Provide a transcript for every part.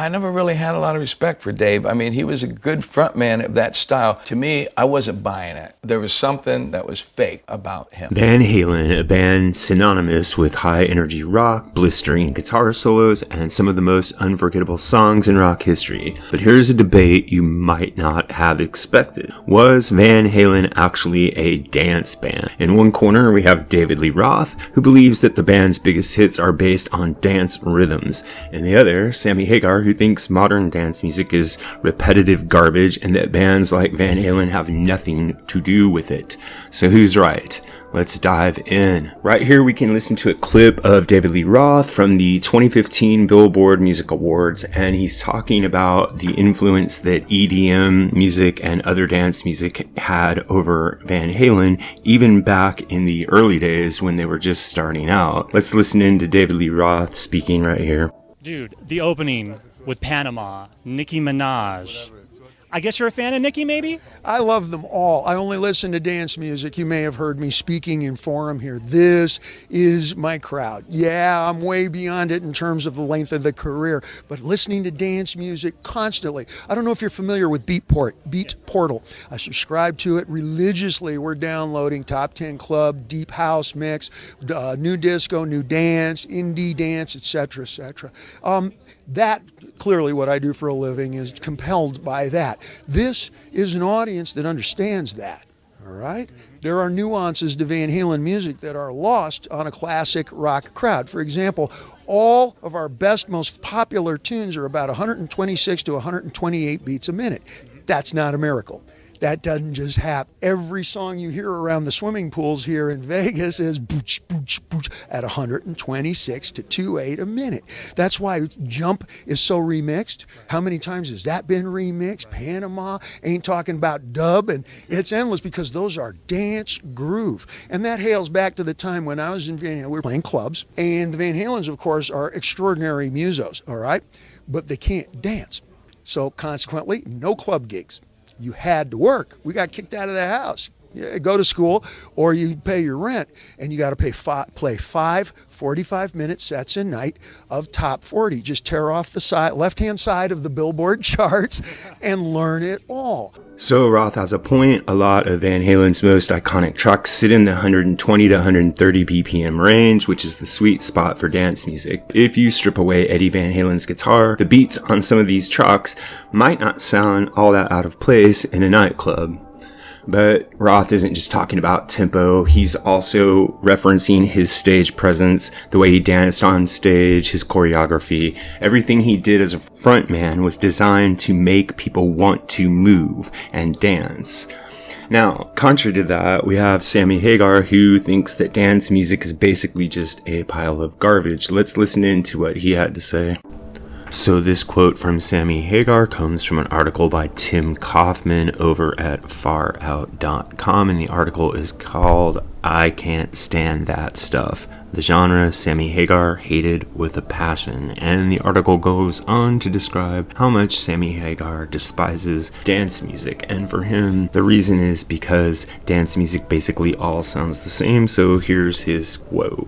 I never really had a lot of respect for Dave. I mean, he was a good frontman of that style. To me, I wasn't buying it. There was something that was fake about him. Van Halen, a band synonymous with high-energy rock, blistering guitar solos, and some of the most unforgettable songs in rock history. But here's a debate you might not have expected. Was Van Halen actually a dance band? In one corner, we have David Lee Roth, who believes that the band's biggest hits are based on dance rhythms. In the other, Sammy Hagar, who thinks modern dance music is repetitive garbage and that bands like Van Halen have nothing to do with it. So who's right? Let's dive in. Right here we can listen to a clip of David Lee Roth from the 2015 Billboard Music Awards, and he's talking about the influence that EDM music and other dance music had over Van Halen, even back in the early days when they were just starting out. Let's listen in to David Lee Roth speaking right here. Dude, the opening with Panama, Nicki Minaj. I guess you're a fan of Nicki, maybe? I love them all. I only listen to dance music. You may have heard me speaking in forum here. This is my crowd. Yeah, I'm way beyond it in terms of the length of the career, but listening to dance music constantly. I don't know if you're familiar with Beatportal. I subscribe to it religiously. We're downloading Top 10 Club, Deep House Mix, New Disco, New Dance, Indie Dance, etc., etc. That, clearly what I do for a living, is compelled by that. This is an audience that understands that, all right? There are nuances to Van Halen music that are lost on a classic rock crowd. For example, all of our best, most popular tunes are about 126 to 128 beats a minute. That's not a miracle. That doesn't just happen. Every song you hear around the swimming pools here in Vegas is booch, booch, booch at 126 to 28 a minute. That's why Jump is so remixed. How many times has that been remixed? Panama, ain't talking about dub, and it's endless because those are dance groove. And that hails back to the time when I was in Van Halen. We were playing clubs, and the Van Halens, of course, are extraordinary musos, all right? But they can't dance. So consequently, no club gigs. You had to work. We got kicked out of the house. You go to school or you pay your rent, and you got to play five 45-minute sets a night of top 40. Just tear off the left-hand side of the Billboard charts and learn it all. So Roth has a point. A lot of Van Halen's most iconic tracks sit in the 120 to 130 BPM range, which is the sweet spot for dance music. If you strip away Eddie Van Halen's guitar, the beats on some of these tracks might not sound all that out of place in a nightclub. But Roth isn't just talking about tempo, he's also referencing his stage presence, the way he danced on stage, his choreography. Everything he did as a frontman was designed to make people want to move and dance. Now, contrary to that, we have Sammy Hagar, who thinks that dance music is basically just a pile of garbage. Let's listen in to what he had to say. So this quote from Sammy Hagar comes from an article by Tim Kaufman over at farout.com, and the article is called I Can't Stand That Stuff. The genre Sammy Hagar hated with a passion, and the article goes on to describe how much Sammy Hagar despises dance music, and for him the reason is because dance music basically all sounds the same. So here's his quote.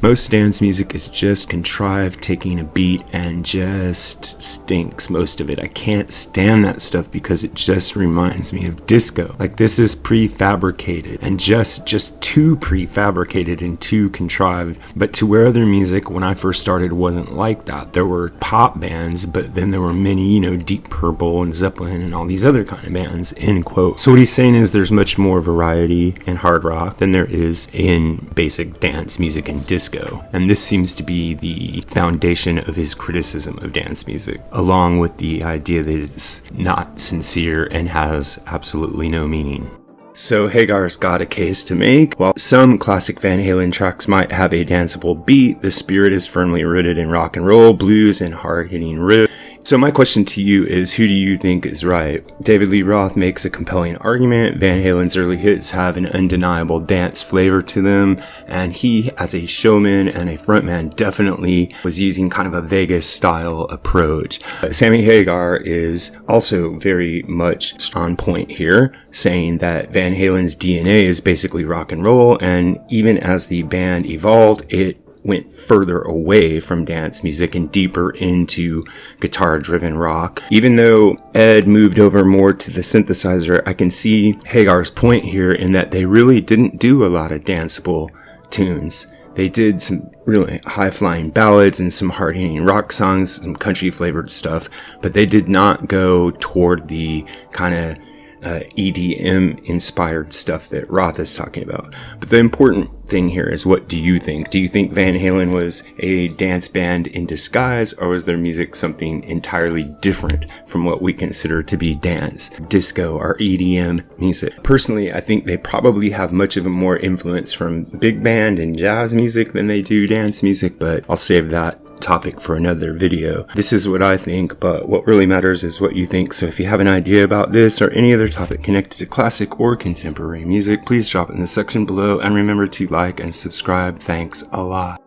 Most dance music is just contrived taking a beat and just stinks, most of it. I can't stand that stuff because it just reminds me of disco. Like, this is prefabricated and just too prefabricated and too contrived. But to where other music when I first started wasn't like that. There were pop bands, but then there were many, Deep Purple and Zeppelin and all these other kind of bands, end quote. So what he's saying is there's much more variety in hard rock than there is in basic dance music and disco, and this seems to be the foundation of his criticism of dance music, along with the idea that it's not sincere and has absolutely no meaning. So Hagar's got a case to make. While some classic Van Halen tracks might have a danceable beat, the spirit is firmly rooted in rock and roll, blues, and hard-hitting riffs. So my question to you is, who do you think is right? David Lee Roth makes a compelling argument. Van Halen's early hits have an undeniable dance flavor to them, and he, as a showman and a frontman, definitely was using kind of a Vegas style approach. Sammy Hagar is also very much on point here, saying that Van Halen's DNA is basically rock and roll, and even as the band evolved, it went further away from dance music and deeper into guitar-driven rock. Even though Ed moved over more to the synthesizer, I can see Hagar's point here in that they really didn't do a lot of danceable tunes. They did some really high-flying ballads and some hard-hitting rock songs, some country-flavored stuff, but they did not go toward the kind of EDM-inspired stuff that Roth is talking about. But the important thing here is, what do you think? Do you think Van Halen was a dance band in disguise, or was their music something entirely different from what we consider to be dance, disco, or EDM music? Personally, I think they probably have much of a more influence from big band and jazz music than they do dance music, but I'll save that topic for another video. This is what I think, but what really matters is what you think. So if you have an idea about this or any other topic connected to classic or contemporary music, please drop it in the section below, and remember to like and subscribe. Thanks a lot.